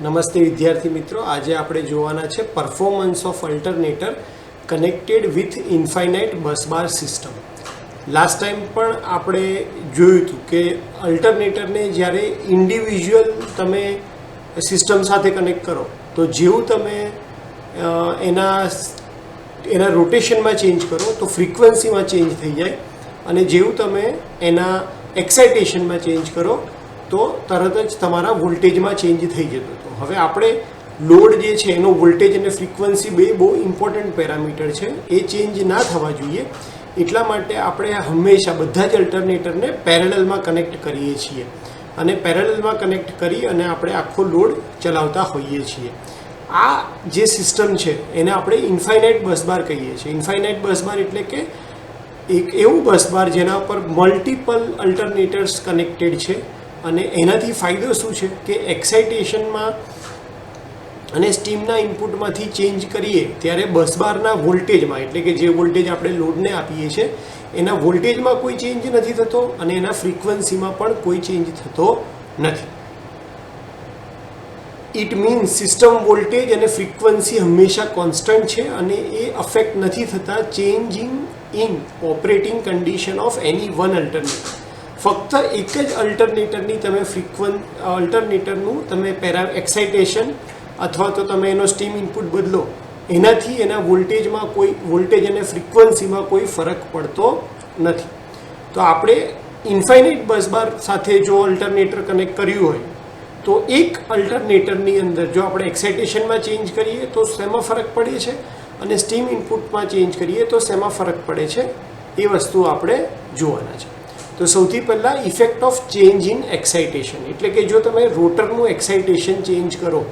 નમસ્તે વિદ્યાર્થી મિત્રો, આજે આપણે જોવાના છે performance of alternator connected with infinite bus bar system. Last time પણ આપણે જોયું હતું કે અલ્ટરનેટરને જ્યારે ઇન્ડિવિજ્યુઅલ તમે સિસ્ટમ સાથે કનેક્ટ કરો તો જેવું તમે એના રોટેશનમાં ચેન્જ કરો તો ફ્રીક્વન્સીમાં ચેન્જ થઈ જાય, અને જેવું તમે એના એક્સાઇટેશનમાં ચેન્જ કરો તો તરત જ તમારા વોલ્ટેજમાં ચેન્જ થઈ જતો હતો. હવે આપણે લોડ જે છે એનો વોલ્ટેજ અને ફ્રીક્વન્સી બે બહુ ઇમ્પોર્ટન્ટ પેરામીટર છે, એ ચેન્જ ના થવા જોઈએ. એટલા માટે આપણે હંમેશા બધા જ અલ્ટરનેટરને પેરેલલમાં કનેક્ટ કરીએ છીએ, અને પેરેલલમાં કનેક્ટ કરી અને આપણે આખો લોડ ચલાવતા હોઈએ છીએ. આ જે સિસ્ટમ છે એને આપણે ઇન્ફાઇનાઇટ બસબાર કહીએ છીએ. ઇન્ફાઇનાઇટ બસબાર એટલે કે એક એવું બસબાર જેના પર મલ્ટિપલ અલ્ટરનેટર્સ કનેક્ટેડ છે, અને એનાથી ફાયદો શું છે કે એક્સાઇટેશનમાં અને સ્ટીમના ઇનપુટમાંથી ચેન્જ કરીએ ત્યારે બસબારના વોલ્ટેજમાં, એટલે કે જે વોલ્ટેજ આપણે લોડને આપીએ છીએ એના વોલ્ટેજમાં કોઈ ચેન્જ નથી થતો, અને એના ફ્રીક્વન્સીમાં પણ કોઈ ચેન્જ થતો નથી. ઇટ મીન્સ સિસ્ટમ વોલ્ટેજ અને ફ્રીક્વન્સી હંમેશા કોન્સ્ટન્ટ છે, અને એ અફેક્ટ નથી થતા changing in operating condition of any one alternator. ફક્ત એક જ અલ્ટરનેટરની તમે અલ્ટરનેટરનું તમે એક્સાઇટેશન અથવા તો તમે એનો સ્ટીમ ઇનપુટ બદલો, એનાથી એના વોલ્ટેજમાં કોઈ વોલ્ટેજ અને ફ્રીક્વન્સીમાં કોઈ ફરક પડતો નથી. તો આપણે ઇન્ફાઇનાઇટ બસબાર સાથે જો અલ્ટરનેટર કનેક્ટ કર્યું હોય તો એક અલ્ટરનેટરની અંદર જો આપણે એક્સાઇટેશનમાં ચેન્જ કરીએ તો શેમાં ફરક પડે છે, અને સ્ટીમ ઇનપુટમાં ચેન્જ કરીએ તો શેમાં ફરક પડે છે, એ વસ્તુ આપણે જોવાના છે. તો સૌથી પહેલાં effect of change in excitation, એટલે કે જો તમે રોટરનું એક્સાઇટેશન ચેન્જ કરો,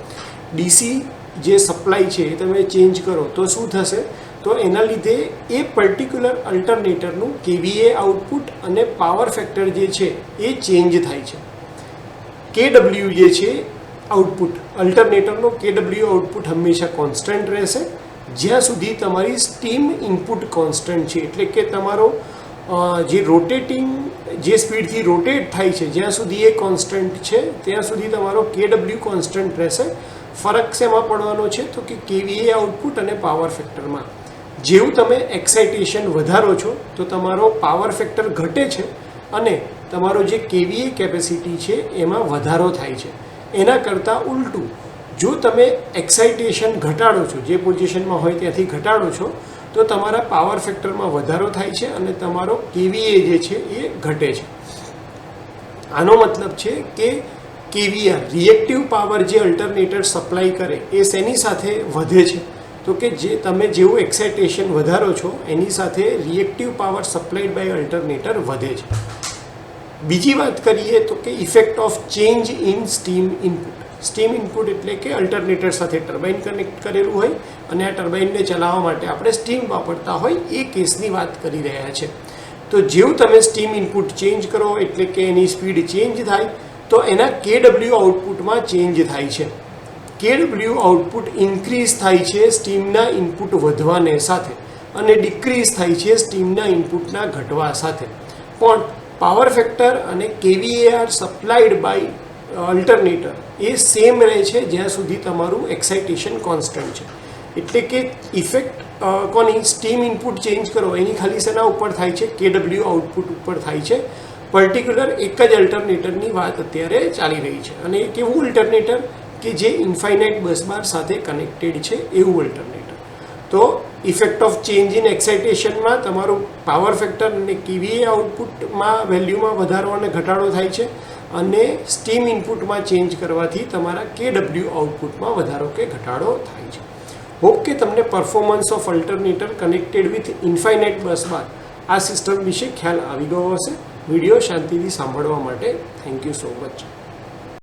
ડીસી જે સપ્લાય છે એ તમે ચેન્જ કરો તો શું થશે, તો એના લીધે એ પર્ટિક્યુલર અલ્ટરનેટરનું કેવીએ આઉટપુટ અને પાવર ફેક્ટર જે છે એ ચેન્જ થાય છે. કેડબલ્યુ જે છે આઉટપુટ, અલ્ટરનેટરનો કેડબલ્યુ આઉટપુટ હંમેશા કોન્સ્ટન્ટ રહેશે જ્યાં સુધી તમારી સ્ટીમ ઇનપુટ કોન્સ્ટન્ટ છે, એટલે કે તમારો જે રોટેટિંગ જે સ્પીડથી રોટેટ થાય છે જ્યાં સુધી એ કોન્સ્ટન્ટ છે ત્યાં સુધી તમારો કેડબલ્યુ કોન્સ્ટન્ટ રહેશે. ફરક શેમાં પડવાનો છે તો કે કેવીએ આઉટપુટ અને પાવર ફેક્ટરમાં. જેવું તમે એક્સાઇટેશન વધારો છો તો તમારો પાવર ફેક્ટર ઘટે છે, અને તમારો જે કેવીએ કેપેસિટી છે એમાં વધારો થાય છે. એના કરતાં ઉલટું, જો તમે એક્સાઇટેશન ઘટાડો છો, જે પોઝિશનમાં હોય ત્યાંથી ઘટાડો છો, તો તમારા પાવર ફેક્ટરમાં વધારો થાય છે અને તમારો કેવીએ જે છે એ ઘટે છે. આનો મતલબ છે કે કેવીઆર રિએક્ટિવ પાવર જે અલ્ટરનેટર સપ્લાય કરે એ શેની સાથે વધે છે, તો કે જે તમે જેવું એક્સાઇટેશન વધારો છો એની સાથે રિએક્ટિવ પાવર સપ્લાઈડ બાય અલ્ટરનેટર વધે છે. બીજી વાત કરીએ તો કે effect of change in steam input. Steam input એટલે કે અલ્ટરનેટર સાથે ટર્બાઇન કનેક્ટ કરેલું હોય અને આ ટર્બાઇનને ચલાવવા માટે આપણે સ્ટીમ વાપરતા હોય એ કેસની વાત કરી રહ્યા છે. તો જેવું તમે સ્ટીમ ઇનપુટ ચેન્જ કરો એટલે કે એની સ્પીડ ચેન્જ થાય તો એના કેડબલ્યુ આઉટપુટમાં ચેન્જ થાય છે. કેડબલ્યુ આઉટપુટ ઇન્ક્રીઝ થાય છે સ્ટીમના ઇનપુટ વધવાને સાથે, અને ડિક્રીઝ થાય છે સ્ટીમના ઇનપુટના ઘટવા સાથે. પણ પાવર ફેક્ટર અને કેવીએઆર સપ્લાઈડ બાય અલ્ટરનેટર એ સેમ રહે છે જ્યાં સુધી તમારું એક્સાઇટેશન કોન્સ્ટન્ટ છે. એટલે કે ઇફેક્ટ કોની સ્ટીમ ઇનપુટ ચેન્જ કરો એની ખાલી શેના ઉપર થાય છે, કેડબલ્યુ આઉટપુટ ઉપર થાય છે. પર્ટિક્યુલર એક જ અલ્ટરનેટરની વાત અત્યારે ચાલી રહી છે, અને એક એવું અલ્ટરનેટર કે જે ઇન્ફાઇનાઇટ બસબાર સાથે કનેક્ટેડ છે એવું અલ્ટરનેટર. તો ઇફેક્ટ ઓફ ચેન્જ ઇન એક્સાઇટેશનમાં તમારું પાવર ફેક્ટર અને કેવીએ આઉટપુટમાં વેલ્યુમાં વધારો અને ઘટાડો થાય છે, અને સ્ટીમ ઇનપુટમાં ચેન્જ કરવાથી તમારા કેડબલ્યુ આઉટપુટમાં વધારો કે ઘટાડો થાય છે. હોપ કે તમને performance of alternator connected with infinite busbar આ સિસ્ટમ વિશે ખ્યાલ આવી ગયો હશે. વિડીયો શાંતિથી સાંભળવા માટે થેન્ક યુ સો મચ.